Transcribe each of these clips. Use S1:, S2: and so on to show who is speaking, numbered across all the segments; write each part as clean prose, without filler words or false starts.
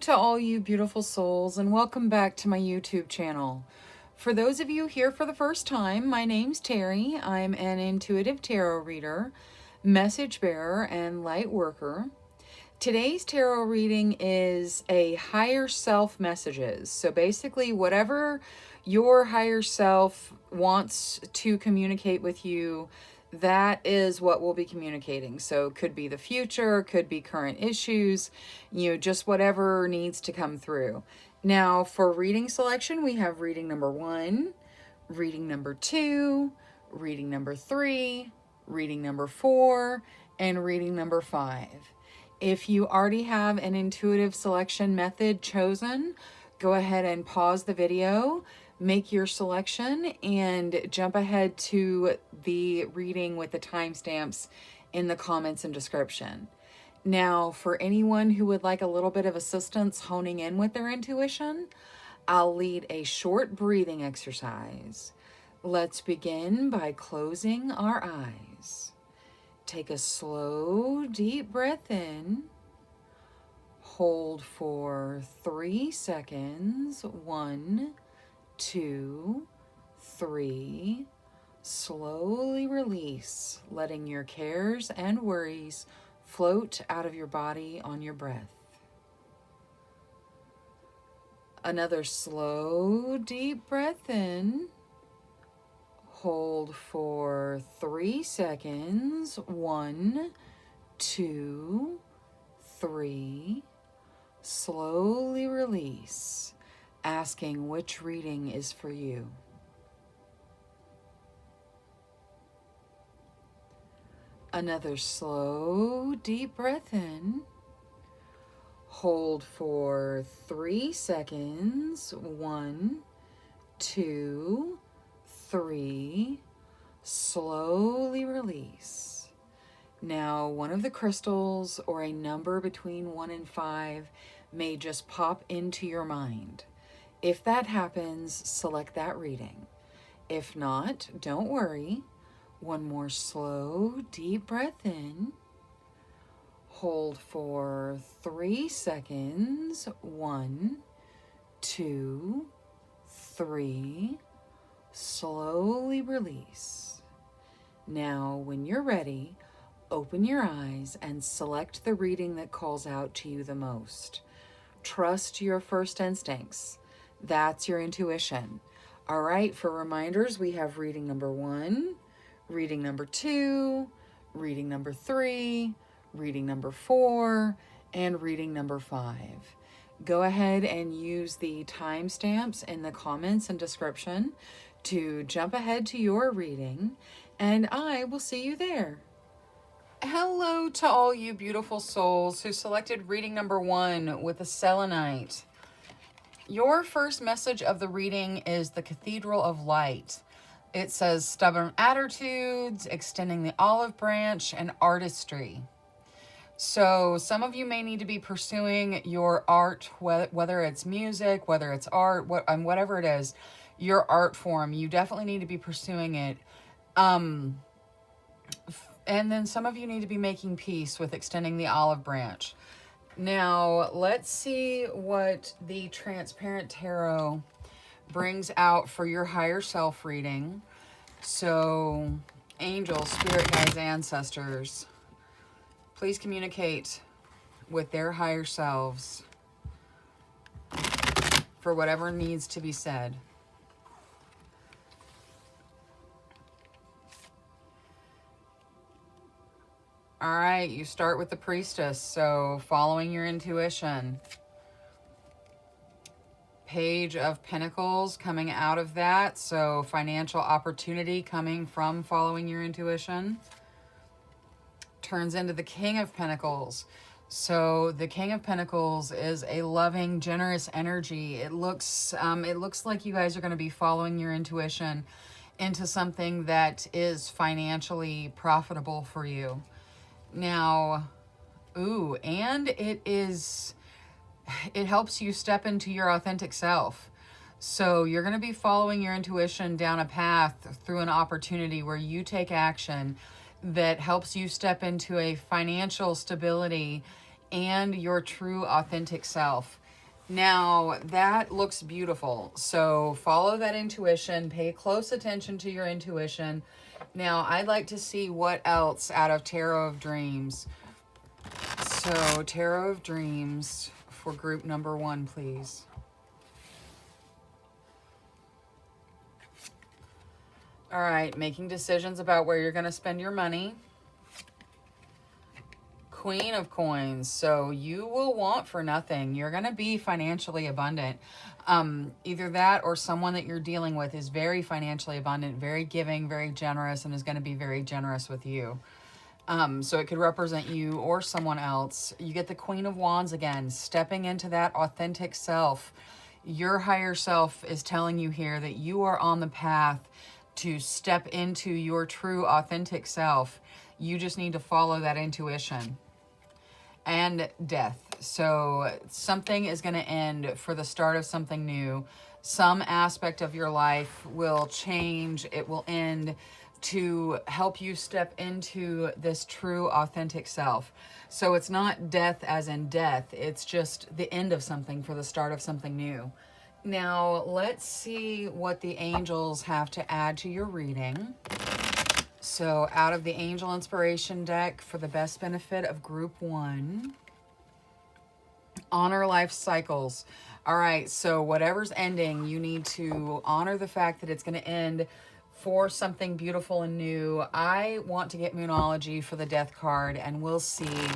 S1: to all you beautiful souls, and welcome back to my YouTube channel. For those of you here for the first time, my name's Cheri. I'm an intuitive tarot reader, message bearer, and light worker. Today's tarot reading is a higher self messages. So basically, whatever your higher self wants to communicate with you, that is what we'll be communicating. So could be the future, could be current issues, just whatever needs to come through. Now, for reading selection, we have reading number 1, reading number 2, reading number 3, reading number 4, and reading number 5. If you already have an intuitive selection method chosen, go ahead and pause the video, make your selection, and jump ahead to the reading with the timestamps in the comments and description. Now, for anyone who would like a little bit of assistance honing in with their intuition, I'll lead a short breathing exercise. Let's begin by closing our eyes. Take a slow, deep breath in. Hold for 3 seconds. 1, 2, 3. Slowly release, letting your cares and worries float out of your body on your breath. Another slow, deep breath in. Hold for 3 seconds. 1, 2, 3. Slowly release, asking which reading is for you. Another slow, deep breath in. Hold for 3 seconds. 1, 2, 3. Slowly release. Now, one of the crystals or a number between 1 and 5 may just pop into your mind. If that happens, select that reading. If not, don't worry. One more slow, deep breath in. Hold for 3 seconds. 1, 2, 3. Slowly release. Now, when you're ready, open your eyes and select the reading that calls out to you the most. Trust your first instincts. That's your intuition. All right, for reminders, we have reading number 1, reading number 2, reading number 3, reading number 4, and reading number 5. Go ahead and use the timestamps in the comments and description to jump ahead to your reading, and I will see you there. Hello to all you beautiful souls who selected reading number 1 with the selenite. Your first message of the reading is the Cathedral of Light. It says stubborn attitudes, extending the olive branch, and artistry. So some of you may need to be pursuing your art, whether it's music, whether it's art, whatever it is, your art form. You definitely need to be pursuing it. And then some of you need to be making peace with extending the olive branch. Now, let's see what the Transparent Tarot brings out for your higher self reading. So, angels, spirit guides, ancestors, please communicate with their higher selves for whatever needs to be said. All right, you start with the Priestess, so following your intuition. Page of Pentacles coming out of that, so financial opportunity coming from following your intuition. Turns into the King of Pentacles. So the King of Pentacles is a loving, generous energy. It looks like you guys are going to be following your intuition into something that is financially profitable for you. Now, and it helps you step into your authentic self. So you're going to be following your intuition down a path through an opportunity where you take action that helps you step into a financial stability and your true authentic self. Now, that looks beautiful. So follow that intuition. Pay close attention to your intuition. Now, I'd like to see what else out of Tarot of Dreams. So, Tarot of Dreams for group number 1, please. All right, making decisions about where you're going to spend your money. Queen of Coins. So you will want for nothing. You're going to be financially abundant. Either that or someone that you're dealing with is very financially abundant, very giving, very generous, and is going to be very generous with you. So it could represent you or someone else. You get the Queen of Wands again, stepping into that authentic self. Your higher self is telling you here that you are on the path to step into your true authentic self. You just need to follow that intuition. And Death. So something is going to end for the start of something new. Some aspect of your life will change. It will end to help you step into this true authentic self. So it's not death as in death. It's just the end of something for the start of something new. Now, let's see what the angels have to add to your reading. So out of the Angel Inspiration deck for the best benefit of group 1, honor life cycles. All right, so whatever's ending, you need to honor the fact that it's going to end for something beautiful and new. I want to get Moonology for the Death card, and we'll see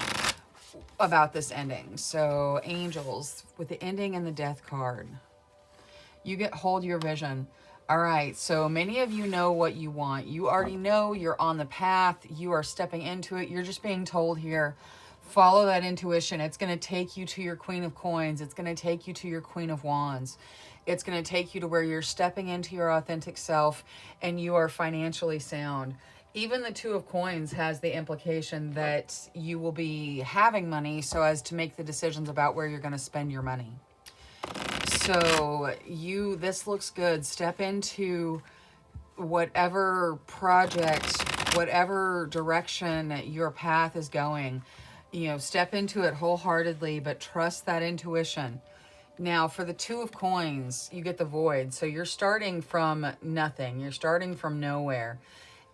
S1: about this ending. So angels with the ending and the Death card. You get hold your vision. All right, so many of you know what you want. You already know you're on the path. You are stepping into it. You're just being told here, follow that intuition. It's going to take you to your Queen of Coins. It's going to take you to your Queen of Wands. It's going to take you to where you're stepping into your authentic self and you are financially sound. Even the Two of Coins has the implication that you will be having money so as to make the decisions about where you're going to spend your money. So this looks good. Step into whatever project, whatever direction your path is going. Step into it wholeheartedly, but trust that intuition. Now, for the Two of Coins, you get the Void. So you're starting from nothing. You're starting from nowhere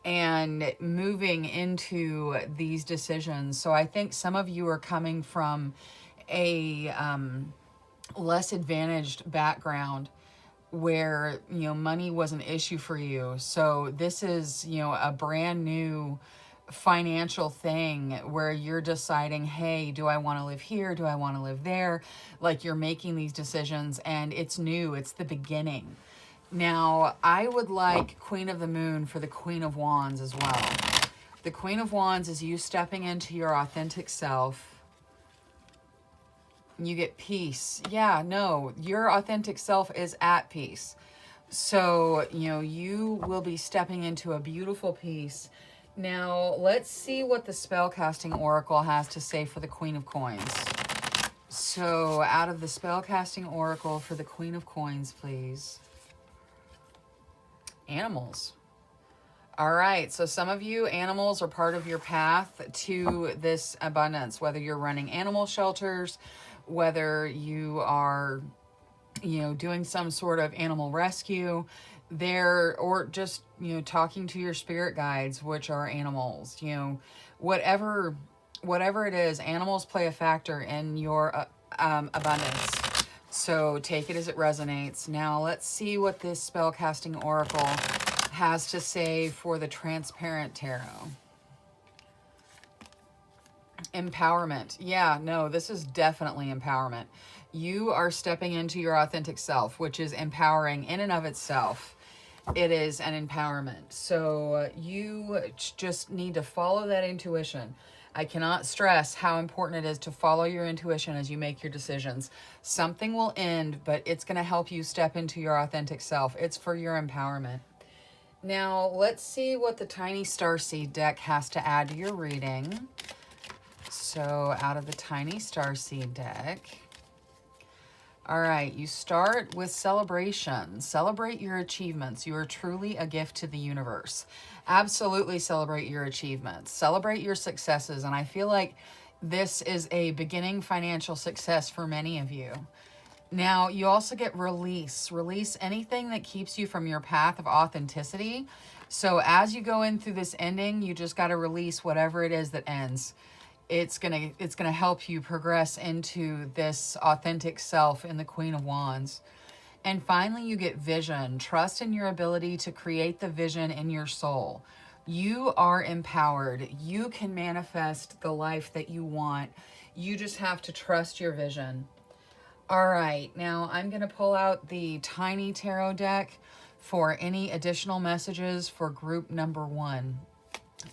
S1: and moving into these decisions. So I think some of you are coming from a less advantaged background where money was an issue for you. So this is a brand new financial thing where you're deciding, hey, do I want to live here, do I want to live there? Like, you're making these decisions and it's new, it's the beginning. Now I would like Queen of the Moon for the Queen of Wands as well. The Queen of Wands is you stepping into your authentic self. You get peace. Yeah, no, your authentic self is at peace. So, you will be stepping into a beautiful peace. Now, let's see what the Spellcasting Oracle has to say for the Queen of Coins. So, out of the Spellcasting Oracle for the Queen of Coins, please. Animals. All right, so some of you, animals are part of your path to this abundance, whether you're running animal shelters, whether you are, doing some sort of animal rescue there, or just, talking to your spirit guides, which are animals, whatever it is, animals play a factor in your abundance. So take it as it resonates. Now let's see what this Spellcasting Oracle has to say for the Transparent Tarot. Empowerment. Yeah, no, this is definitely empowerment. You are stepping into your authentic self, which is empowering in and of itself. It is an empowerment. So you just need to follow that intuition. I cannot stress how important it is to follow your intuition as you make your decisions. Something will end, but it's going to help you step into your authentic self. It's for your empowerment. Now, let's see what the Tiny Starseed deck has to add to your reading. So out of the Tiny Starseed deck. All right, you start with celebration. Celebrate your achievements. You are truly a gift to the universe. Absolutely celebrate your achievements. Celebrate your successes. And I feel like this is a beginning financial success for many of you. Now, you also get release. Release anything that keeps you from your path of authenticity. So as you go in through this ending, you just got to release whatever it is that ends. It's going to help you progress into this authentic self in the Queen of Wands. And finally, you get vision. Trust in your ability to create the vision in your soul. You are empowered. You can manifest the life that you want. You just have to trust your vision. All right, now I'm going to pull out the tiny tarot deck for any additional messages for group number 1.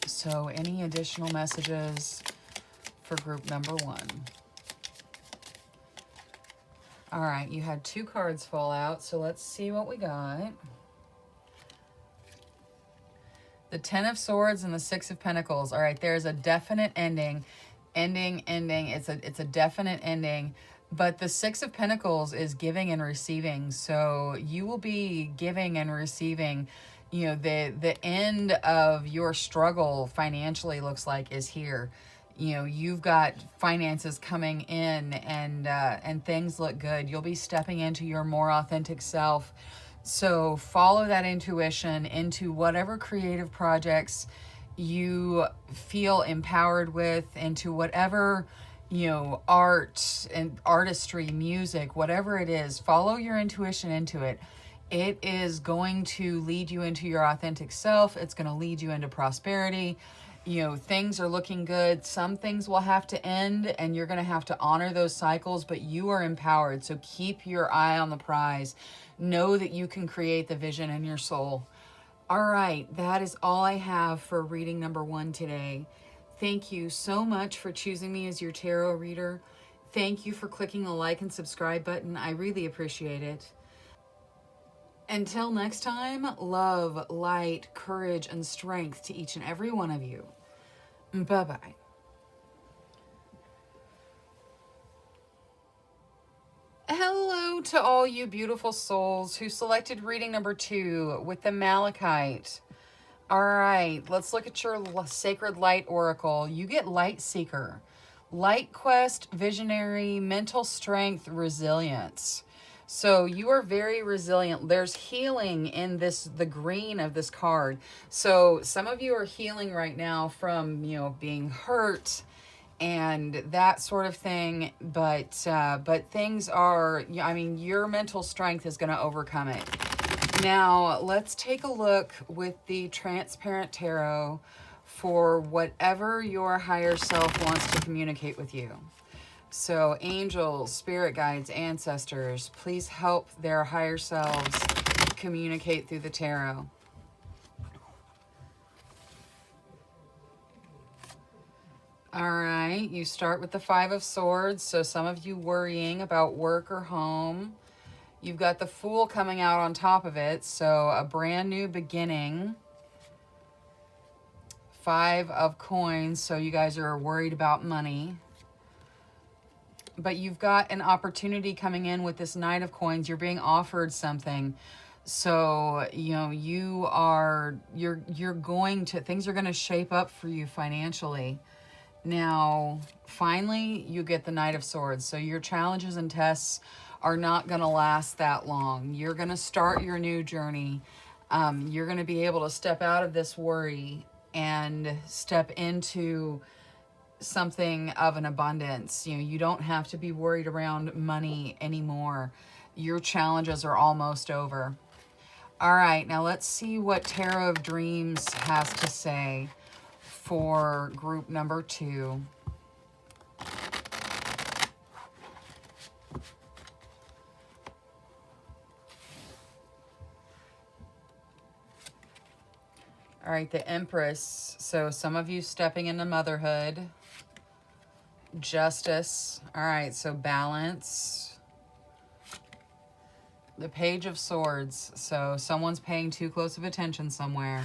S1: So any additional messages for group number 1. All right, you had 2 cards fall out, so let's see what we got. The 10 of Swords and the 6 of Pentacles. All right, there's a definite ending. Ending. It's a definite ending. But the 6 of Pentacles is giving and receiving. So you will be giving and receiving. You know, the end of your struggle financially looks like is here. You know, you've got finances coming in and things look good. You'll be stepping into your more authentic self. So follow that intuition into whatever creative projects you feel empowered with, into whatever, you know, art and artistry, music, whatever it is. Follow your intuition into it. It is going to lead you into your authentic self. It's going to lead you into prosperity. You know, things are looking good. Some things will have to end and you're going to have to honor those cycles, but you are empowered. So keep your eye on the prize. Know that you can create the vision in your soul. All right, that is all I have for reading number 1 today. Thank you so much for choosing me as your tarot reader. Thank you for clicking the like and subscribe button. I really appreciate it. Until next time, love, light, courage, and strength to each and every one of you. Bye-bye. Hello to all you beautiful souls who selected reading number 2 with the Malachite. All right, let's look at your Sacred Light Oracle. You get Light Seeker, Light Quest, Visionary, Mental Strength, Resilience. So you are very resilient. There's healing in the green of this card. So some of you are healing right now from, you know, being hurt and that sort of thing. But things are, I mean, your mental strength is going to overcome it. Now, let's take a look with the Transparent Tarot for whatever your higher self wants to communicate with you. So, angels, spirit guides, ancestors, please help their higher selves communicate through the tarot. All right, you start with the 5 of Swords. So some of you worrying about work or home. You've got the Fool coming out on top of it, so a brand new beginning. 5 of Coins, so you guys are worried about money. But you've got an opportunity coming in with this Knight of Coins. You're being offered something. So, you know, you're going to, things are going to shape up for you financially. Now, finally, you get the Knight of Swords. So your challenges and tests are not going to last that long. You're going to start your new journey. You're going to be able to step out of this worry and step into something of an abundance. You know, you don't have to be worried around money anymore. Your challenges are almost over. All right, now let's see what Tarot of Dreams has to say for group number 2. All right, the Empress. So some of you stepping into motherhood. Justice. All right, so balance. The Page of Swords. So someone's paying too close of attention somewhere.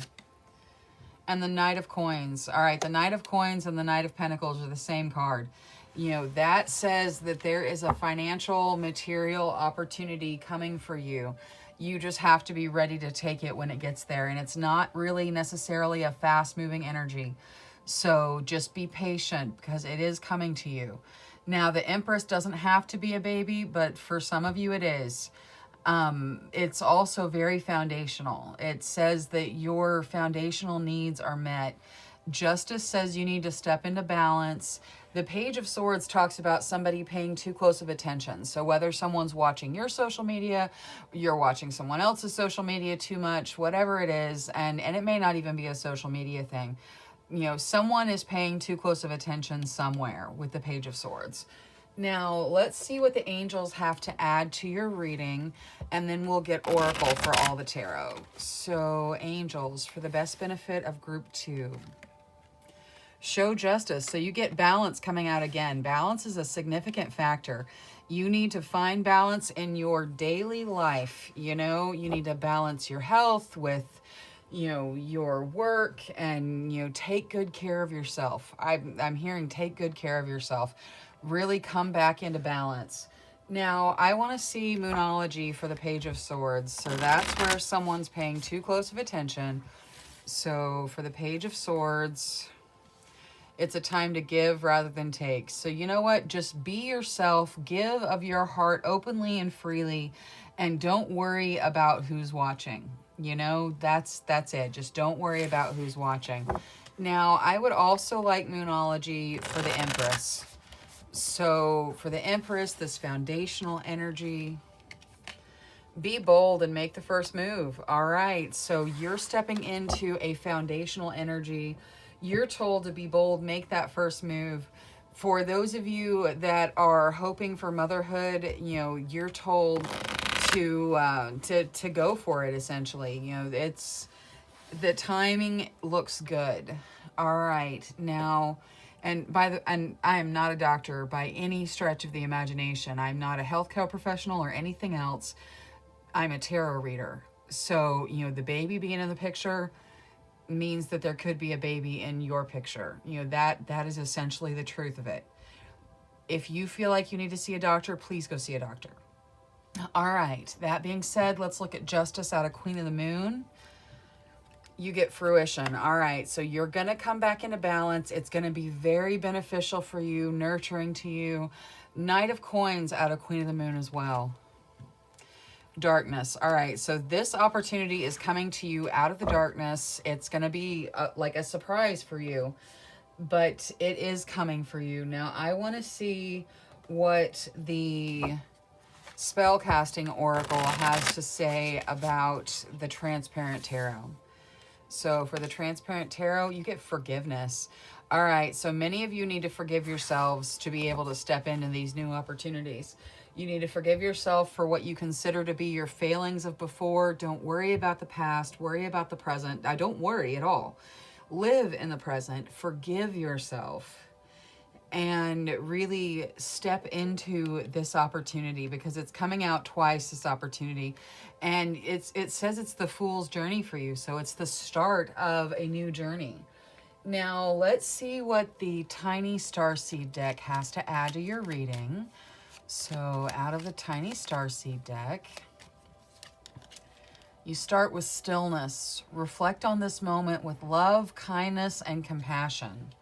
S1: And the Knight of Coins. All right, the Knight of Coins and the Knight of Pentacles are the same card. You know, that says that there is a financial, material opportunity coming for you. You just have to be ready to take it when it gets there. And it's not really necessarily a fast-moving energy. So just be patient because it is coming to you. Now, the Empress doesn't have to be a baby, but for some of you it is. It's also very foundational. It says that your foundational needs are met. Justice says you need to step into balance. The Page of Swords talks about somebody paying too close of attention. So whether someone's watching your social media, you're watching someone else's social media too much, whatever it is, and it may not even be a social media thing. You know, someone is paying too close of attention somewhere with the Page of Swords. Now, let's see what the angels have to add to your reading, and then we'll get Oracle for all the tarot. So, angels, for the best benefit of group 2. Show justice. So you get balance coming out again. Balance is a significant factor. You need to find balance in your daily life. You know, you need to balance your health with, you know, your work, and, you know, take good care of yourself. I'm hearing take good care of yourself. Really come back into balance. Now, I want to see Moonology for the Page of Swords. So that's where someone's paying too close of attention. So for the Page of Swords, it's a time to give rather than take. So you know what? Just be yourself. Give of your heart openly and freely. And don't worry about who's watching. You know, that's it. Just don't worry about who's watching. Now, I would also like Moonology for the Empress. So for the Empress, this foundational energy, be bold and make the first move. All right. So you're stepping into a foundational energy. You're told to be bold, make that first move. For those of you that are hoping for motherhood, you know, you're told to go for it, essentially. You know, it's, the timing looks good. All right. Now, and I am not a doctor by any stretch of the imagination. I'm not a healthcare professional or anything else. I'm a tarot reader. So, you know, the baby being in the picture means that there could be a baby in your picture. You know, that is essentially the truth of it. If you feel like you need to see a doctor, please go see a doctor. All right. That being said, let's look at justice out of Queen of the Moon. You get fruition. All right. So you're going to come back into balance. It's going to be very beneficial for you, nurturing to you. Knight of Coins out of Queen of the Moon as well. Darkness. All right. So this opportunity is coming to you out of the darkness. It's going to be like a surprise for you, but it is coming for you. Now, I want to see what the spellcasting oracle has to say about the transparent tarot. So for the transparent tarot, you get forgiveness. All right. So many of you need to forgive yourselves to be able to step into these new opportunities. You need to forgive yourself for what you consider to be your failings of before. Don't worry about the past. Worry about the present. Don't worry at all. Live in the present. Forgive yourself. And really step into this opportunity, because it's coming out twice, this opportunity. And it says it's the fool's journey for you. So it's the start of a new journey. Now, let's see what the Tiny Starseed deck has to add to your reading. So out of the Tiny Starseed deck, you start with stillness. Reflect on this moment with love, kindness, and compassion.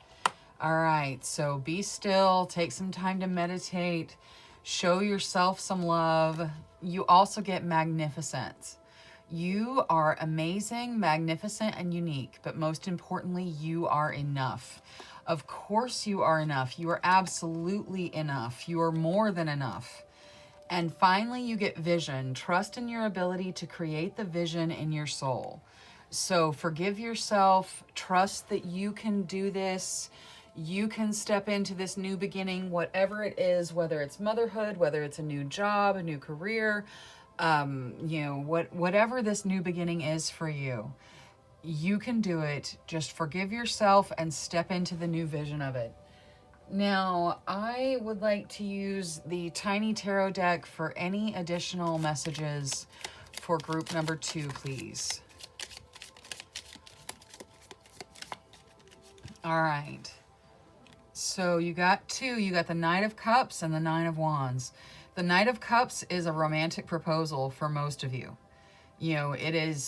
S1: All right, so be still, take some time to meditate, show yourself some love. You also get magnificent. You are amazing, magnificent, and unique, but most importantly, you are enough. Of course you are enough. You are absolutely enough. You are more than enough. And finally, you get vision. Trust in your ability to create the vision in your soul. So forgive yourself. Trust that you can do this. You can step into this new beginning, whatever it is, whether it's motherhood, whether it's a new job, a new career, you know, whatever this new beginning is for you, you can do it. Just forgive yourself and step into the new vision of it. Now, I would like to use the Tiny Tarot deck for any additional messages for group number 2, please. All right. So you got 2. You got the Knight of Cups and the Nine of Wands. The Knight of Cups is a romantic proposal for most of you. You know,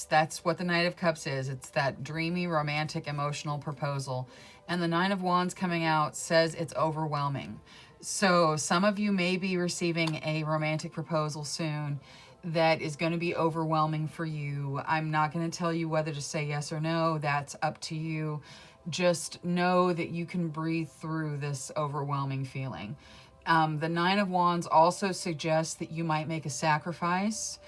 S1: that's what the Knight of Cups is. It's that dreamy, romantic, emotional proposal. And the Nine of Wands coming out says it's overwhelming. So some of you may be receiving a romantic proposal soon that is going to be overwhelming for you. I'm not going to tell you whether to say yes or no. That's up to you. Just know that you can breathe through this overwhelming feeling. The Nine of Wands also suggests that you might make a sacrifice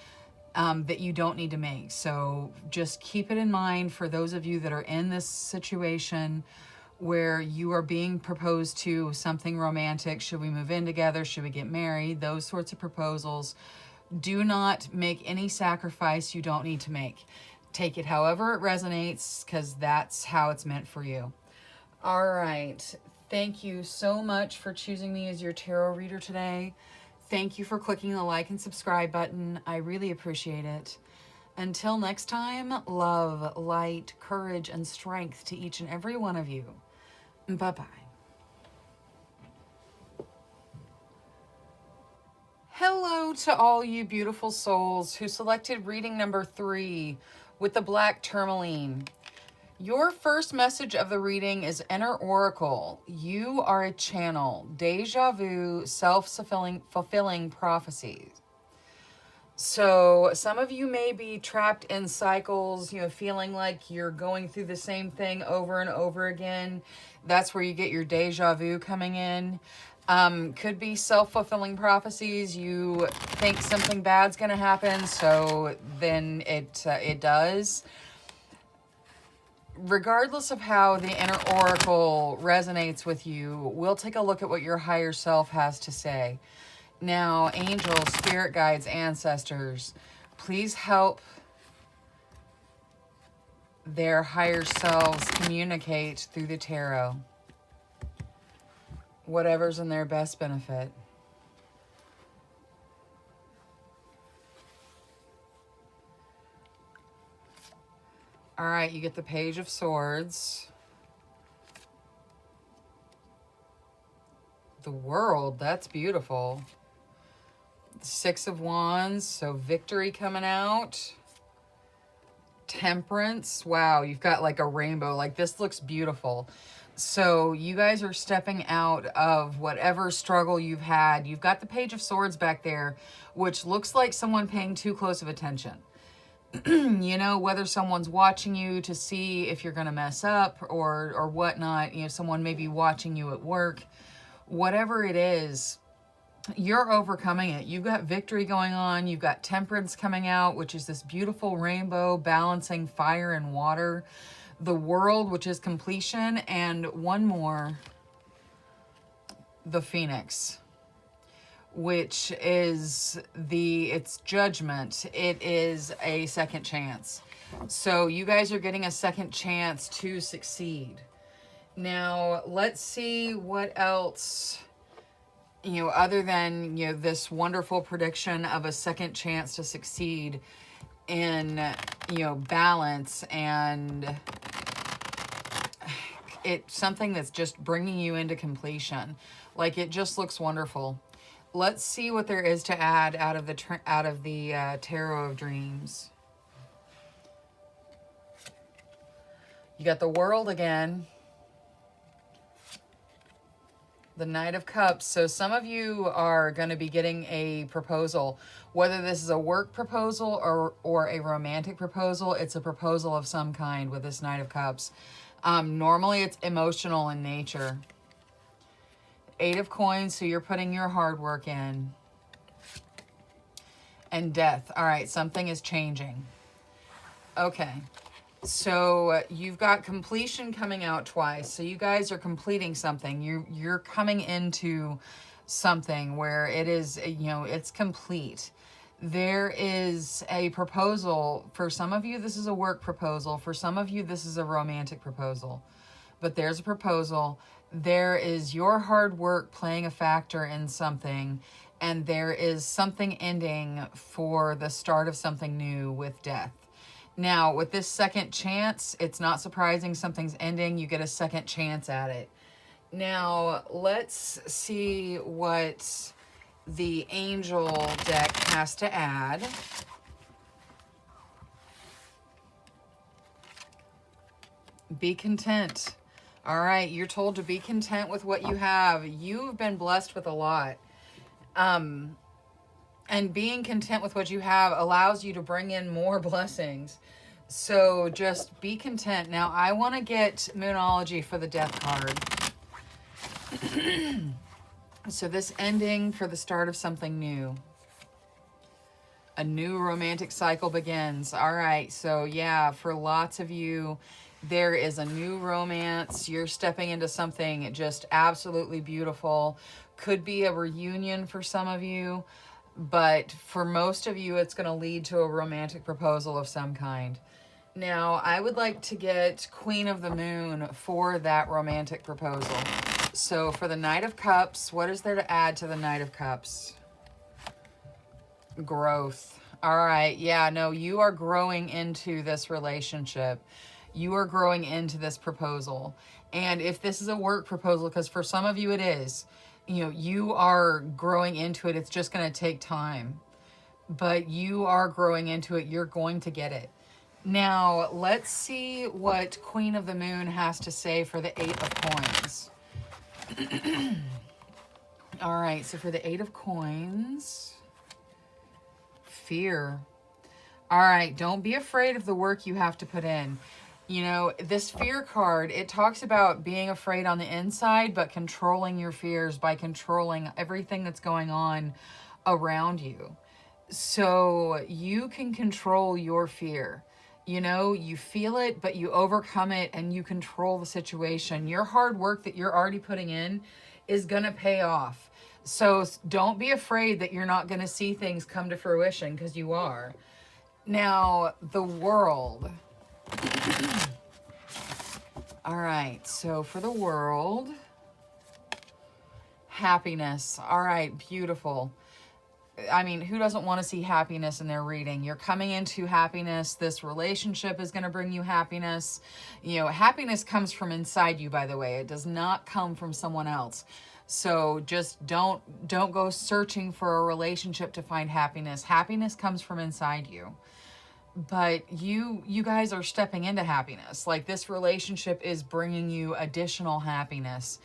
S1: that you don't need to make. So just keep it in mind for those of you that are in this situation where you are being proposed to something romantic. Should we move in together? Should we get married? Those sorts of proposals. Do not make any sacrifice you don't need to make. Take it however it resonates, because that's how it's meant for you. All right. Thank you so much for choosing me as your tarot reader today. Thank you for clicking the like and subscribe button. I really appreciate it. Until next time, love, light, courage, and strength to each and every one of you. Bye-bye. Hello to all you beautiful souls who selected reading number 3 with the black tourmaline. Your first message of the reading is Inner Oracle. You are a channel. Deja vu, self-fulfilling prophecies. So some of you may be trapped in cycles, feeling like you're going through the same thing over and over again. That's where you get your deja vu coming in. Could be self-fulfilling prophecies. You think something bad's going to happen, so then it does. Regardless of how the Inner Oracle resonates with you, we'll take a look at what your higher self has to say. Now, angels, spirit guides, ancestors, please help their higher selves communicate through the tarot whatever's in their best benefit. All right, you get the Page of Swords. The World, that's beautiful. The Six of Wands, so victory coming out. Temperance, wow, you've got like a rainbow. Like, this looks beautiful. So you guys are stepping out of whatever struggle you've had. You've got the Page of Swords back there, which looks like someone paying too close of attention. Whether someone's watching you to see if you're going to mess up or whatnot, someone may be watching you at work. Whatever it is, you're overcoming it. You've got victory going on. You've got temperance coming out, which is this beautiful rainbow balancing fire and water. The World, which is completion. And one more, the Phoenix, which is it's judgment. It is a second chance. So you guys are getting a second chance to succeed. Now, let's see what else, other than, this wonderful prediction of a second chance to succeed in, balance and it's something that's just bringing you into completion. Like, it just looks wonderful. Let's see what there is to add out of the Tarot of Dreams. You got the World again. The Knight of Cups. So some of you are going to be getting a proposal. Whether this is a work proposal or a romantic proposal, it's a proposal of some kind with this Knight of Cups. Normally it's emotional in nature. 8 of Coins, so you're putting your hard work in. And Death. All right, something is changing. Okay. So you've got completion coming out twice. So you guys are completing something. You're coming into something where it is, it's complete. There is a proposal. For some of you, this is a work proposal. For some of you, this is a romantic proposal. But there's a proposal. There is your hard work playing a factor in something. And there is something ending for the start of something new with Death. Now, with this second chance, it's not surprising something's ending. You get a second chance at it. Now, let's see what the Angel deck has to add. Be content. All right, you're told to be content with what you have. You've been blessed with a lot. And being content with what you have allows you to bring in more blessings. So just be content. Now, I want to get Moonology for the Death card. So this ending for the start of something new. A new romantic cycle begins. All right, so yeah, for lots of you, there is a new romance. You're stepping into something just absolutely beautiful. Could be a reunion for some of you, but for most of you, it's going to lead to a romantic proposal of some kind. Now, I would like to get Queen of the Moon for that romantic proposal. So for the Knight of Cups, what is there to add to the Knight of Cups? Growth. All right. Yeah, no, you are growing into this relationship. You are growing into this proposal. And if this is a work proposal, because for some of you it is, you know, you are growing into it. It's just going to take time. But you are growing into it. You're going to get it. Now, let's see what Queen of the Moon has to say for the 8 of Coins. All right, so for the 8 of Coins, fear. All right, don't be afraid of the work you have to put in. You know, this fear card, it talks about being afraid on the inside, but controlling your fears by controlling everything that's going on around you. So you can control your fear. You know, you feel it, but you overcome it and you control the situation. Your hard work that you're already putting in is going to pay off. So don't be afraid that you're not going to see things come to fruition, because you are. Now, the World. All right, so for the World, happiness. All right, beautiful. I mean, who doesn't want to see happiness in their reading? You're coming into happiness. This relationship is going to bring you happiness. You know, happiness comes from inside you, by the way. It does not come from someone else. So just don't go searching for a relationship to find happiness. Happiness comes from inside you. But you guys are stepping into happiness. Like, this relationship is bringing you additional happiness.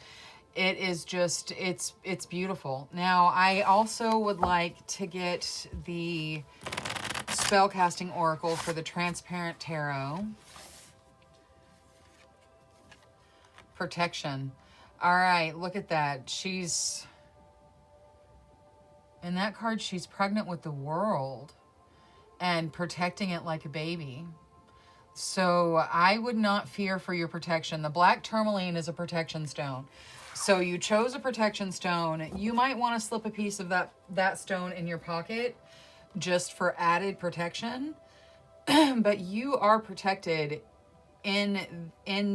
S1: It is just, it's beautiful. Now, I also would like to get the Spellcasting Oracle for the Transparent Tarot. Protection. All right, look at that. She's, in that card, she's pregnant with the world and protecting it like a baby. So I would not fear for your protection. The black tourmaline is a protection stone. So you chose a protection stone. You might want to slip a piece of that stone in your pocket just for added protection. But you are protected in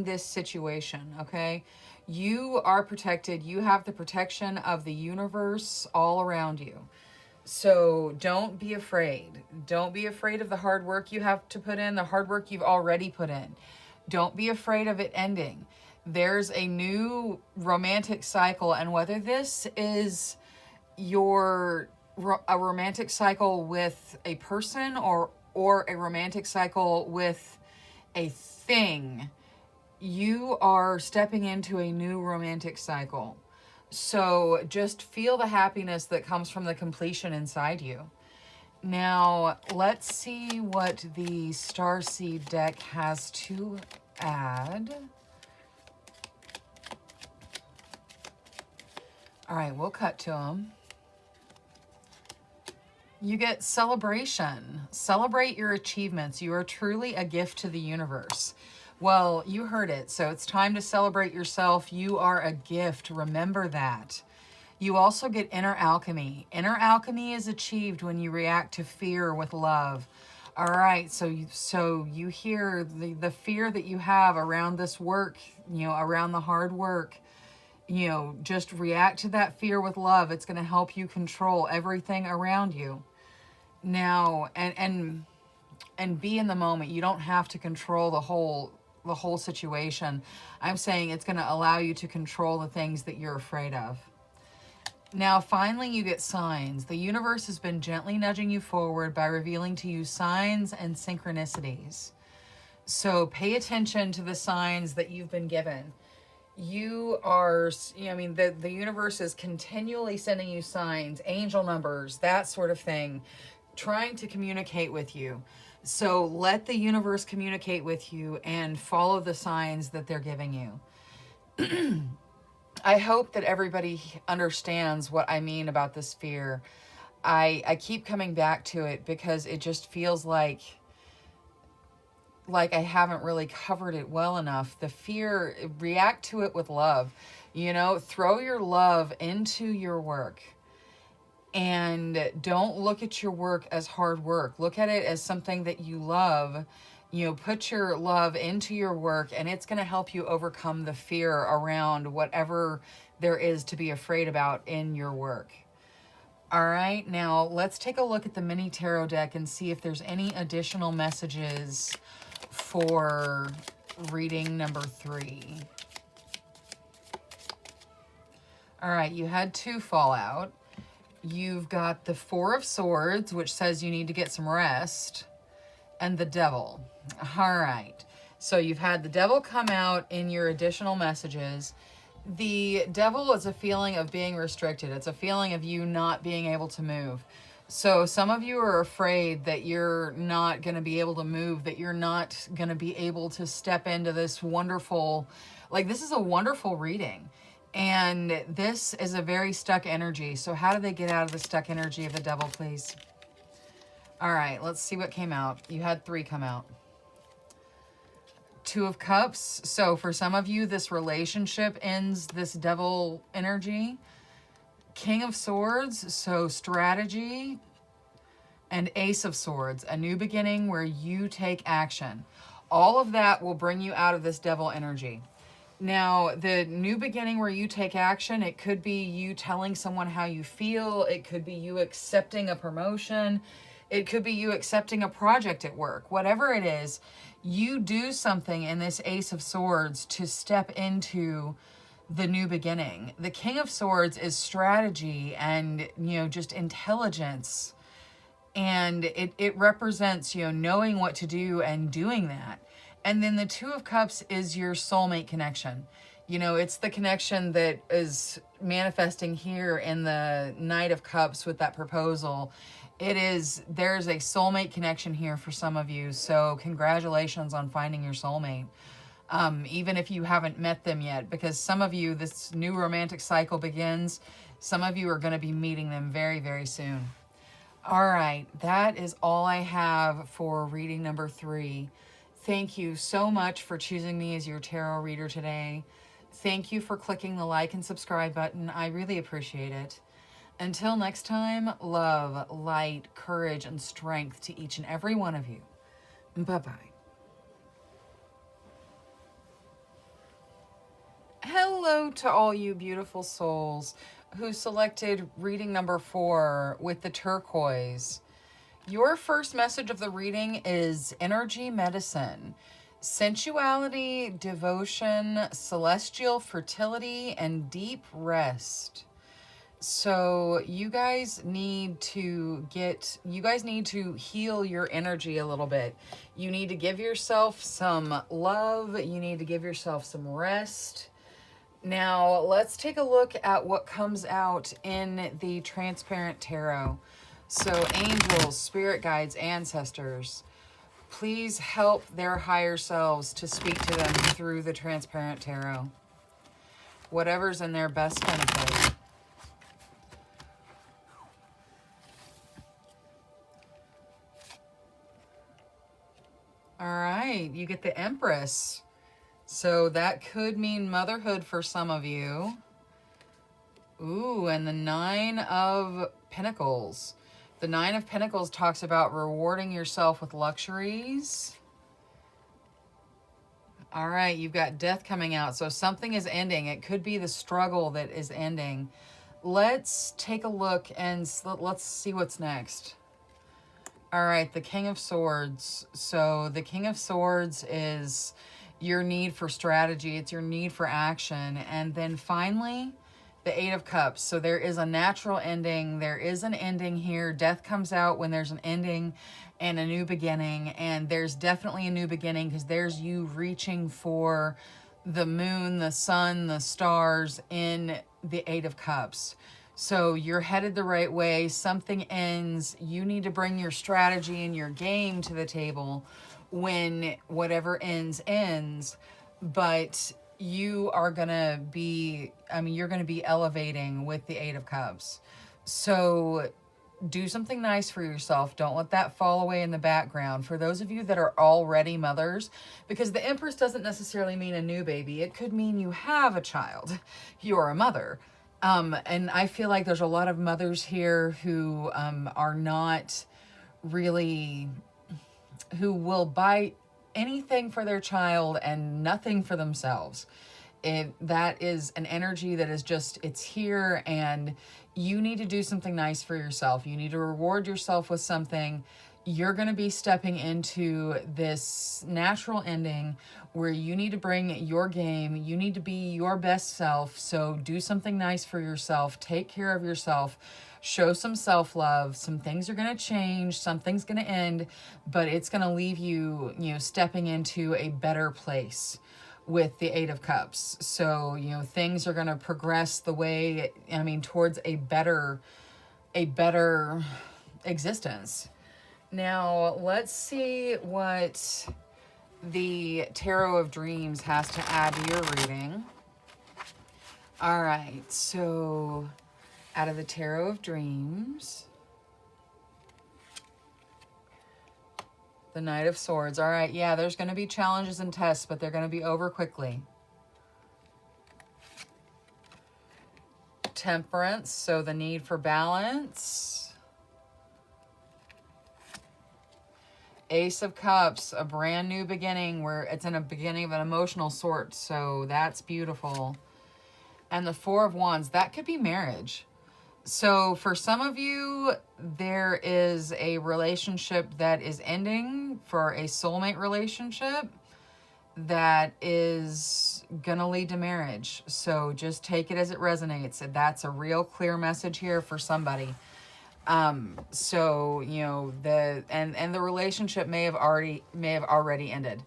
S1: this situation, okay? You are protected. You have the protection of the universe all around you. So don't be afraid. Don't be afraid of the hard work you have to put in, the hard work you've already put in. Don't be afraid of it ending. There's a new romantic cycle, and whether this is a romantic cycle with a person or a romantic cycle with a thing, you are stepping into a new romantic cycle. So just feel the happiness that comes from the completion inside you. Now, let's see what the Starseed deck has to add. All right, we'll cut to them. You get celebration. Celebrate your achievements. You are truly a gift to the universe. Well, you heard it. So it's time to celebrate yourself. You are a gift. Remember that. You also get inner alchemy. Inner alchemy is achieved when you react to fear with love. All right, so you hear the fear that you have around this work, you know, around the hard work. You know, just react to that fear with love. It's going to help you control everything around you. Now, and be in the moment. You don't have to control the whole situation. I'm saying it's going to allow you to control the things that you're afraid of. Now, finally, you get signs. The universe has been gently nudging you forward by revealing to you signs and synchronicities. So pay attention to the signs that you've been given. You are, I mean, the universe is continually sending you signs, angel numbers, that sort of thing, trying to communicate with you. So let the universe communicate with you and follow the signs that they're giving you. I hope that everybody understands what I mean about this fear. I keep coming back to it because it just feels like I haven't really covered it well enough. The fear, react to it with love. Throw your love into your work. And don't look at your work as hard work. Look at it as something that you love. Put your love into your work, and it's going to help you overcome the fear around whatever there is to be afraid about in your work. All right, now let's take a look at the mini tarot deck and see if there's any additional messages for reading number 3. All right, you had 2 fall out. You've got the 4 of Swords, which says you need to get some rest, and the Devil. All right, so you've had the Devil come out in your additional messages. The Devil is a feeling of being restricted. It's a feeling of you not being able to move. So some of you are afraid that you're not going to be able to move, that you're not going to be able to step into this wonderful, this is a wonderful reading. And this is a very stuck energy. So how do they get out of the stuck energy of the Devil, please? All right, let's see what came out. You had 3 come out. 2 of Cups. So for some of you, this relationship ends this Devil energy. King of Swords, so strategy. And Ace of Swords, a new beginning where you take action. All of that will bring you out of this Devil energy. Now, the new beginning where you take action, it could be you telling someone how you feel. It could be you accepting a promotion. It could be you accepting a project at work. Whatever it is, you do something in this Ace of Swords to step into the new beginning. The King of Swords is strategy and, just intelligence. And it represents, knowing what to do and doing that. And then the 2 of Cups is your soulmate connection. It's the connection that is manifesting here in the Knight of Cups with that proposal. There's a soulmate connection here for some of you. So congratulations on finding your soulmate. Even if you haven't met them yet, because some of you, this new romantic cycle begins. Some of you are going to be meeting them very, very soon. All right, that is all I have for reading number 3. Thank you so much for choosing me as your tarot reader today. Thank you for clicking the like and subscribe button. I really appreciate it. Until next time, love, light, courage, and strength to each and every one of you. Bye-bye. Hello to all you beautiful souls who selected reading number 4 with the turquoise. Your first message of the reading is energy medicine, sensuality, devotion, celestial fertility, and deep rest. So you guys need to heal your energy a little bit. You need to give yourself some love. You need to give yourself some rest. Now, let's take a look at what comes out in the Transparent Tarot. So, angels, spirit guides, ancestors, please help their higher selves to speak to them through the Transparent Tarot. Whatever's in their best benefit. All right, you get the Empress. So that could mean motherhood for some of you. Ooh, and the 9 of Pentacles. The 9 of Pentacles talks about rewarding yourself with luxuries. All right, you've got Death coming out. So something is ending. It could be the struggle that is ending. Let's take a look and let's see what's next. All right, the King of Swords. So the King of Swords is your need for strategy. It's your need for action. And then finally, the 8 of Cups. So there is a natural ending. There is an ending here. Death comes out when there's an ending and a new beginning. And there's definitely a new beginning because there's you reaching for the moon, the sun, the stars in the Eight of Cups. So you're headed the right way. Something ends. You need to bring your strategy and your game to the table when whatever ends. But you are going to be, you're going to be elevating with the Eight of Cups. So do something nice for yourself. Don't let that fall away in the background. For those of you that are already mothers, because the Empress doesn't necessarily mean a new baby. It could mean you have a child. You're a mother. And I feel like there's a lot of mothers here who are not really, who will buy anything for their child and nothing for themselves. That is an energy that is just, it's here, and you need to do something nice for yourself. You need to reward yourself with something. You're going to be stepping into this natural ending where you need to bring your game. You need to be your best self. So do something nice for yourself. Take care of yourself. Show some self-love. Some things are going to change. Something's going to end, but it's going to leave you, stepping into a better place with the Eight of Cups. So, things are going to progress the way, towards a better existence. Now, let's see what the Tarot of Dreams has to add to your reading. All right, so out of the Tarot of Dreams, the Knight of Swords. All right, yeah, there's going to be challenges and tests, but they're going to be over quickly. Temperance, so the need for balance. Ace of Cups, a brand new beginning where it's in a beginning of an emotional sort, so that's beautiful. And the Four of Wands, that could be marriage. So for some of you, there is a relationship that is ending, for a soulmate relationship that is gonna lead to marriage. So just take it as it resonates. That's a real clear message here for somebody. So, the relationship may have already ended.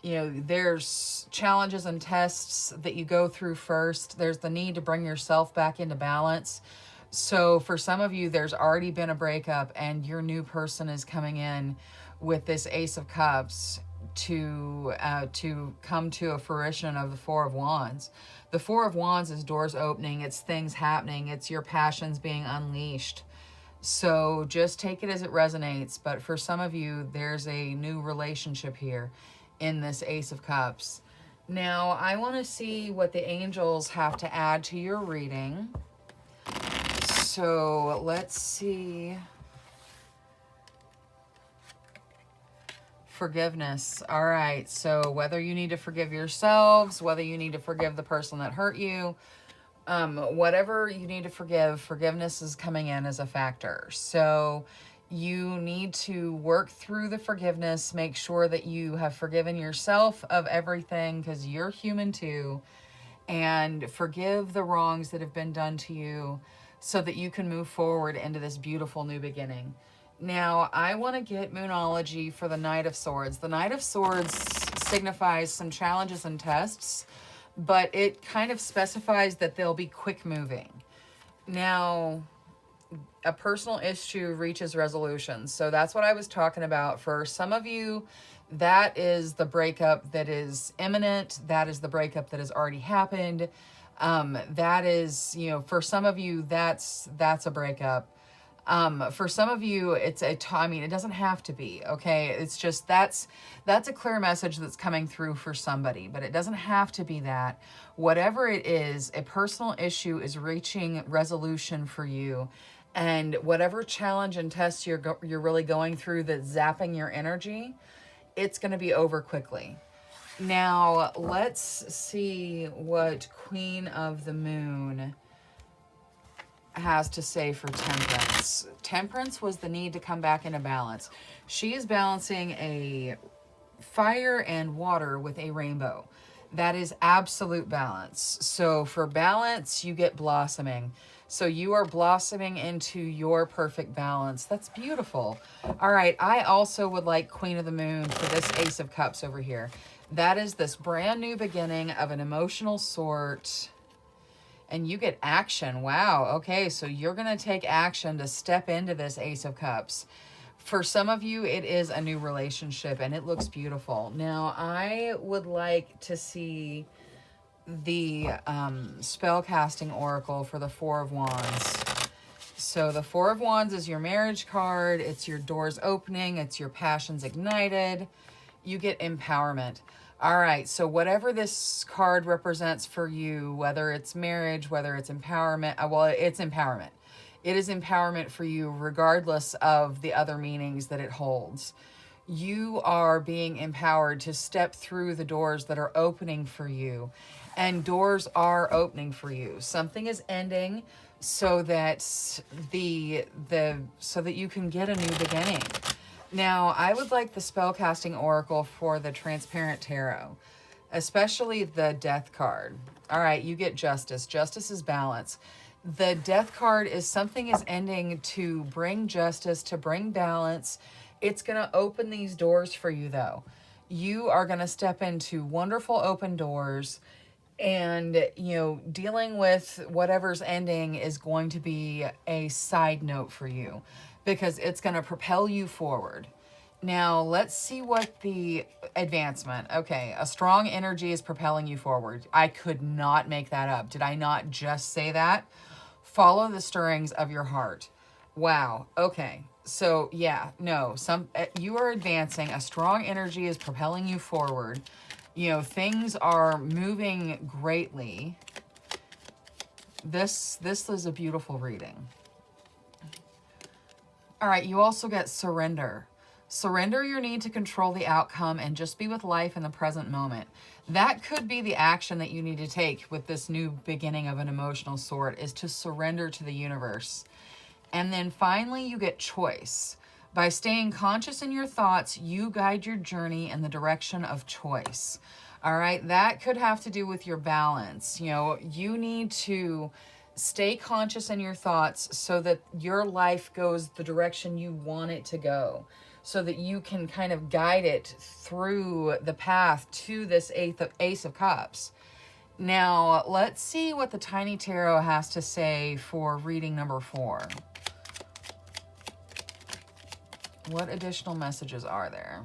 S1: There's challenges and tests that you go through first. There's the need to bring yourself back into balance. So for some of you, there's already been a breakup and your new person is coming in with this Ace of Cups to come to a fruition of the Four of Wands. The Four of Wands is doors opening. It's things happening. It's your passions being unleashed. So just take it as it resonates. But for some of you, there's a new relationship here in this Ace of Cups. Now, I want to see what the angels have to add to your reading. So let's see. Forgiveness. All right. So whether you need to forgive yourselves, whether you need to forgive the person that hurt you, whatever you need to forgive, forgiveness is coming in as a factor. So you need to work through the forgiveness, make sure that you have forgiven yourself of everything, because you're human too, and forgive the wrongs that have been done to you so that you can move forward into this beautiful new beginning. Now, I want to get Moonology for the Knight of Swords. The Knight of Swords signifies some challenges and tests, but it kind of specifies that they'll be quick moving. Now, a personal issue reaches resolution. So that's what I was talking about. For some of you, that is the breakup that is imminent. That is the breakup that has already happened. That is, for some of you, that's a breakup. For some of you, it's it doesn't have to be, okay? It's just, that's a clear message that's coming through for somebody, but it doesn't have to be that. Whatever it is, a personal issue is reaching resolution for you. And whatever challenge and test you're really going through that's zapping your energy, it's going to be over quickly. Now, let's see what Queen of the Moon has to say for Temperance. Temperance was the need to come back into balance. She is balancing a fire and water with a rainbow. That is absolute balance. So for balance, you get blossoming. So you are blossoming into your perfect balance. That's beautiful. All right, I also would like Queen of the Moon for this Ace of Cups over here. That is this brand new beginning of an emotional sort. And you get action. Wow. Okay, so you're going to take action to step into this Ace of Cups. For some of you, it is a new relationship, and it looks beautiful. Now, I would like to see the spell casting oracle for the Four of Wands. So the Four of Wands is your marriage card. It's your doors opening. It's your passions ignited. You get empowerment. All right, so whatever this card represents for you, whether it's marriage, whether it's empowerment, well, it's empowerment. It is empowerment for you regardless of the other meanings that it holds. You are being empowered to step through the doors that are opening for you. And doors are opening for you. Something is ending so that so that you can get a new beginning. Now, I would like the spellcasting oracle for the Transparent Tarot, especially the Death card. All right, you get Justice. Justice is balance. The Death card is something is ending to bring justice, to bring balance. It's going to open these doors for you, though. You are going to step into wonderful open doors, and, you know, dealing with whatever's ending is going to be a side note for you because it's going to propel you forward. Now, let's see what the advancement. Okay, a strong energy is propelling you forward. I could not make that up. Did I not just say that? Follow the stirrings of your heart. Wow. Okay. So, yeah, no, you are advancing. A strong energy is propelling you forward. You know, things are moving greatly. This is a beautiful reading. All right, you also get surrender. Surrender your need to control the outcome and just be with life in the present moment. That could be the action that you need to take with this new beginning of an emotional sort, is to surrender to the universe. And then finally, you get choice. By staying conscious in your thoughts, you guide your journey in the direction of choice. All right, that could have to do with your balance. You know, you need to stay conscious in your thoughts so that your life goes the direction you want it to go, so that you can kind of guide it through the path to this Ace of Cups. Now, let's see what the Tiny Tarot has to say for reading number 4. What additional messages are there?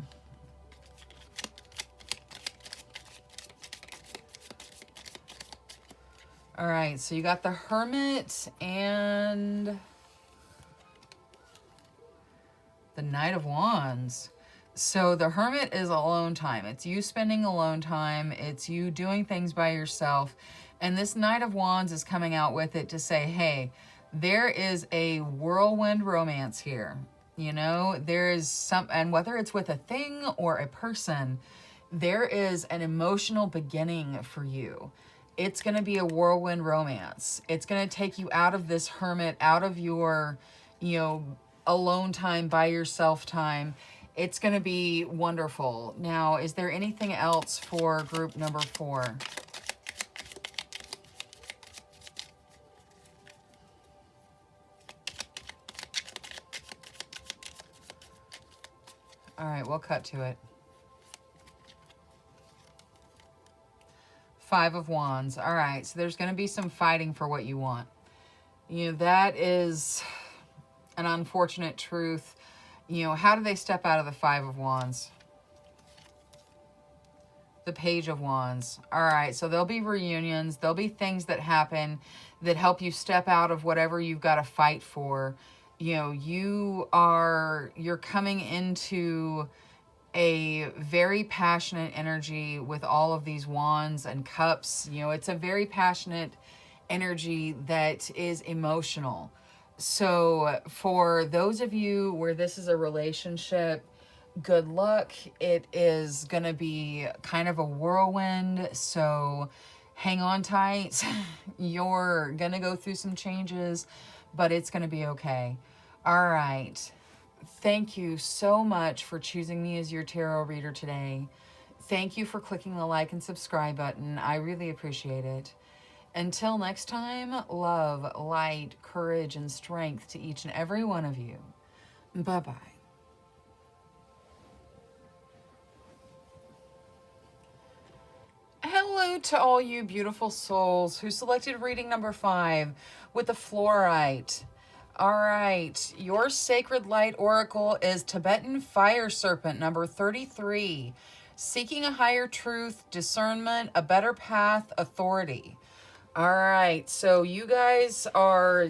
S1: All right, so you got the Hermit and the Knight of Wands. So the Hermit is alone time. It's you spending alone time. It's you doing things by yourself. And this Knight of Wands is coming out with it to say, hey, there is a whirlwind romance here. You know, there is some, and whether it's with a thing or a person, there is an emotional beginning for you. It's going to be a whirlwind romance. It's going to take you out of this hermit, out of your, you know, alone time, by yourself time. It's going to be wonderful. Now, is there anything else for group number 4? All right, we'll cut to it. 5 of Wands. All right, so there's going to be some fighting for what you want. You know, that is an unfortunate truth. You know, how do they step out of the 5 of Wands? The Page of Wands. All right, so there'll be reunions. There'll be things that happen that help you step out of whatever you've got to fight for. You know, you're coming into a very passionate energy with all of these wands and cups. You know, it's a very passionate energy that is emotional. So for those of you where this is a relationship, good luck. It is going to be kind of a whirlwind, so hang on tight. You're going to go through some changes, but it's going to be okay. All right. Thank you so much for choosing me as your tarot reader today. Thank you for clicking the like and subscribe button. I really appreciate it. Until next time, love, light, courage, and strength to each and every one of you. Bye-bye. Hello to all you beautiful souls who selected reading number 5 with the fluorite. All right, your sacred light oracle is Tibetan Fire Serpent number 33. Seeking a higher truth, discernment, a better path, authority. All right, so you guys are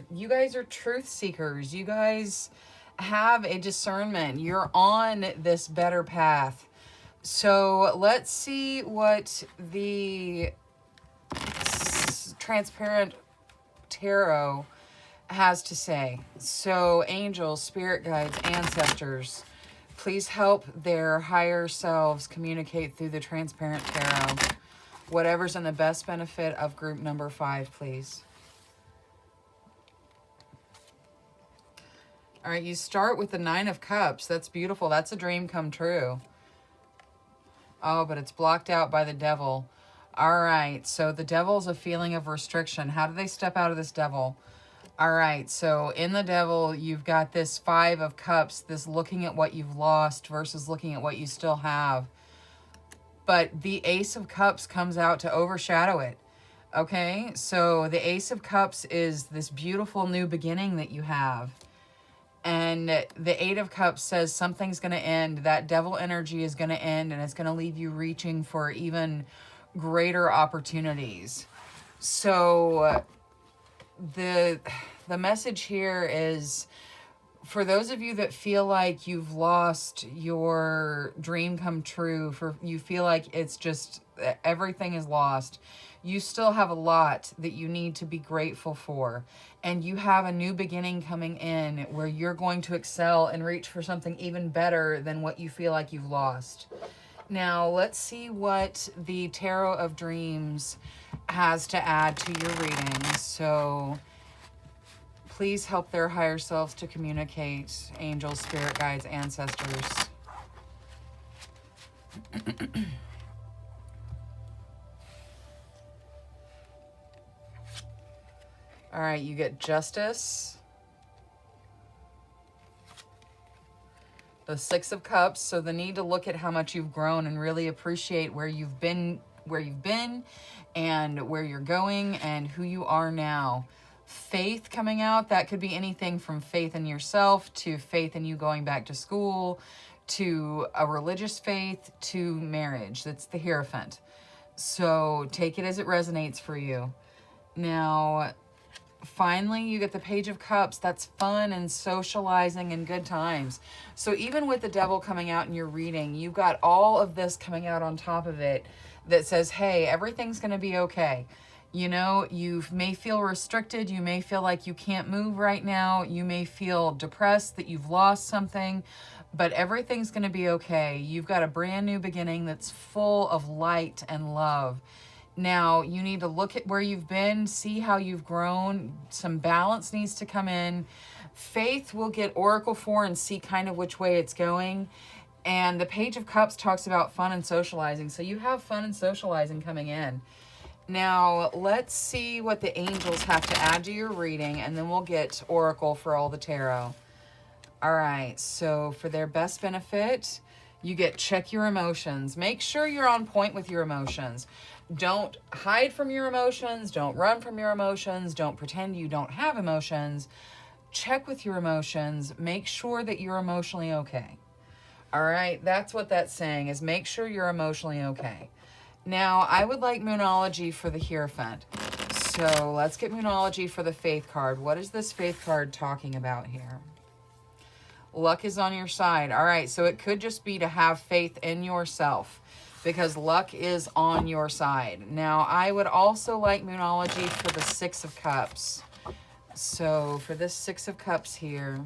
S1: truth seekers. You guys have a discernment. You're on this better path. So let's see what the transparent tarot has to say. So angels, spirit guides, ancestors, please help their higher selves communicate through the transparent tarot. Whatever's in the best benefit of group number 5, please. All right, you start with the 9 of Cups. That's beautiful. That's a dream come true. Oh, but it's blocked out by the devil. All right, so the devil's a feeling of restriction. How do they step out of this devil? All right, so in the devil, you've got this 5 of Cups, this looking at what you've lost versus looking at what you still have. But the Ace of Cups comes out to overshadow it. Okay, so the Ace of Cups is this beautiful new beginning that you have. And the 8 of Cups says something's going to end. That devil energy is going to end, and it's going to leave you reaching for even greater opportunities. So the message here is, for those of you that feel like you've lost your dream come true, for you feel like it's just everything is lost, you still have a lot that you need to be grateful for. And you have a new beginning coming in where you're going to excel and reach for something even better than what you feel like you've lost. Now, let's see what the Tarot of Dreams has to add to your reading. So please help their higher selves to communicate, angels, spirit guides, ancestors. All right, you get Justice, the 6 of Cups, so the need to look at how much you've grown and really appreciate where you've been and where you're going and who you are now. Faith coming out, that could be anything from faith in yourself to faith in you going back to school to a religious faith to marriage. That's the Hierophant. So take it as it resonates for you. Now, finally, you get the Page of Cups. That's fun and socializing and good times. So even with the devil coming out in your reading, you've got all of this coming out on top of it that says, hey, everything's going to be okay. You know, you may feel restricted. You may feel like you can't move right now. You may feel depressed that you've lost something, but everything's going to be okay. You've got a brand new beginning that's full of light and love. Now, you need to look at where you've been, see how you've grown. Some balance needs to come in. Faith will get Oracle for and see kind of which way it's going. And the Page of Cups talks about fun and socializing. So you have fun and socializing coming in. Now, let's see what the angels have to add to your reading, and then we'll get Oracle for all the tarot. All right, so for their best benefit, you get check your emotions. Make sure you're on point with your emotions. Don't hide from your emotions. Don't run from your emotions. Don't pretend you don't have emotions. Check with your emotions. Make sure that you're emotionally okay. All right, that's what that's saying, is make sure you're emotionally okay. Now, I would like Moonology for the Hierophant. So let's get Moonology for the Faith card. What is this Faith card talking about here? Luck is on your side. All right, so it could just be to have faith in yourself, because luck is on your side. Now, I would also like Moonology for the 6 of Cups. So for this 6 of Cups here,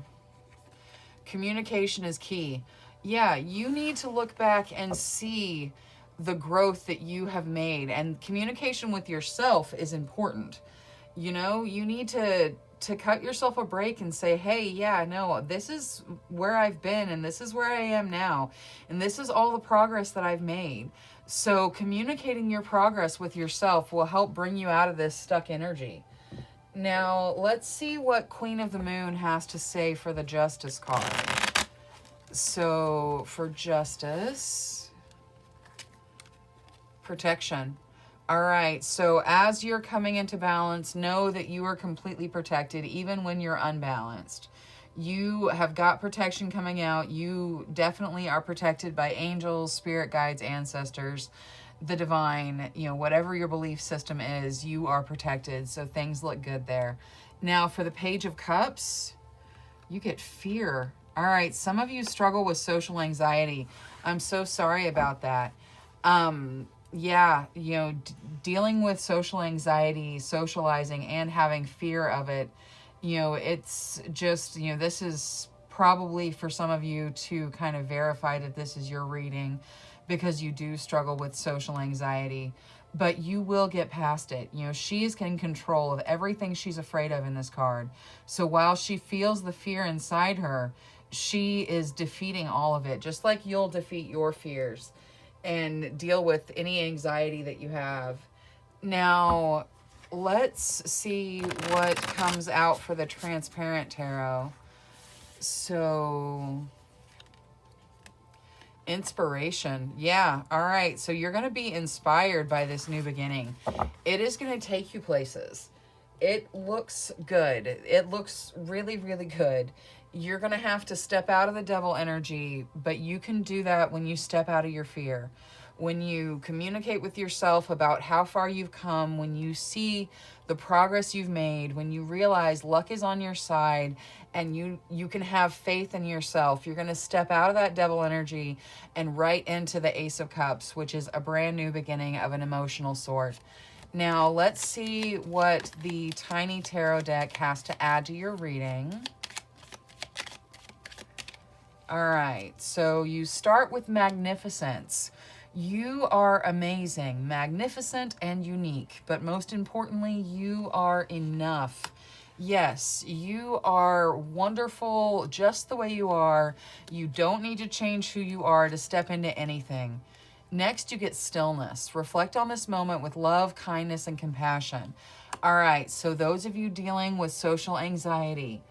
S1: communication is key. Yeah, you need to look back and see the growth that you have made, and communication with yourself is important. You know, you need to cut yourself a break and say, hey, yeah, no, this is where I've been and this is where I am now, and this is all the progress that I've made. So communicating your progress with yourself will help bring you out of this stuck energy. Now, let's see what Queen of the Moon has to say for the Justice card. So for Justice, protection. All right, so as you're coming into balance, know that you are completely protected even when you're unbalanced. You have got protection coming out. You definitely are protected by angels, spirit guides, ancestors, the divine, whatever your belief system is, you are protected. So things look good there. Now for the Page of Cups, you get fear. All right, some of you struggle with social anxiety. I'm so sorry about that. Yeah, dealing with social anxiety, socializing, and having fear of it, it's just, this is probably for some of you to kind of verify that this is your reading, because you do struggle with social anxiety, but you will get past it. She is in control of everything she's afraid of in this card. So while she feels the fear inside her, she is defeating all of it, just like you'll defeat your fears and deal with any anxiety that you have. Now, let's see what comes out for the Transparent Tarot. So, inspiration. Yeah, all right. So you're going to be inspired by this new beginning. It is going to take you places. It looks good. It looks really, really good. You're going to have to step out of the devil energy, but you can do that when you step out of your fear. When you communicate with yourself about how far you've come, when you see the progress you've made, when you realize luck is on your side and you can have faith in yourself, you're going to step out of that devil energy and right into the Ace of Cups, which is a brand new beginning of an emotional sort. Now, let's see what the tiny tarot deck has to add to your reading. All right, so you start with magnificence. You are amazing, magnificent, and unique, but most importantly, you are enough. Yes, you are wonderful just the way you are. You don't need to change who you are to step into anything. Next, you get stillness. Reflect on this moment with love, kindness, and compassion. All right, so those of you dealing with social anxiety,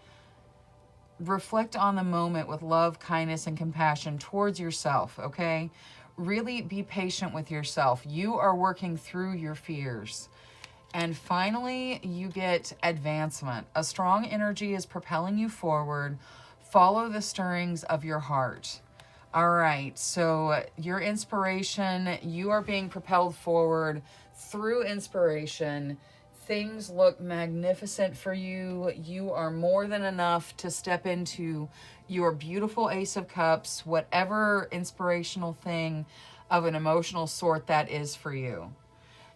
S1: reflect on the moment with love, kindness, and compassion towards yourself, okay? Really be patient with yourself. You are working through your fears. And finally, you get advancement. A strong energy is propelling you forward. Follow the stirrings of your heart. All right, so your inspiration, you are being propelled forward through inspiration. Things look magnificent for you. You are more than enough to step into your beautiful Ace of Cups, whatever inspirational thing of an emotional sort that is for you.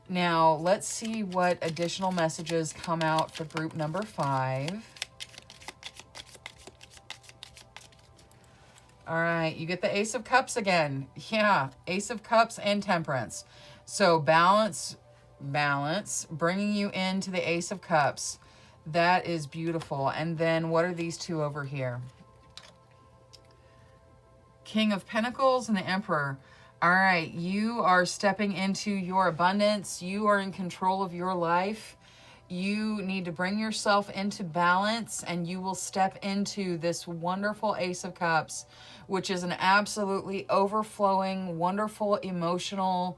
S1: Now, let's see what additional messages come out for group number 5. All right, you get the Ace of Cups again. Yeah, Ace of Cups and Temperance. So balance, bringing you into the Ace of Cups. That is beautiful. And then what are these two over here? King of Pentacles and the Emperor. All right, you are stepping into your abundance. You are in control of your life. You need to bring yourself into balance, and you will step into this wonderful Ace of Cups, which is an absolutely overflowing, wonderful, emotional,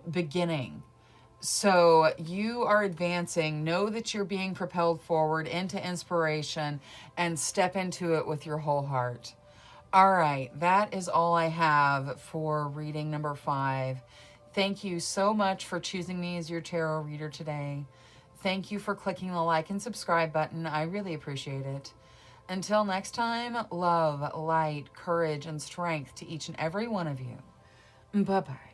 S1: beginning. So you are advancing. Know that you're being propelled forward into inspiration and step into it with your whole heart. All right, that is all I have for reading number 5. Thank you so much for choosing me as your tarot reader today. Thank you for clicking the like and subscribe button. I really appreciate it. Until next time, love, light, courage, and strength to each and every one of you. Bye-bye.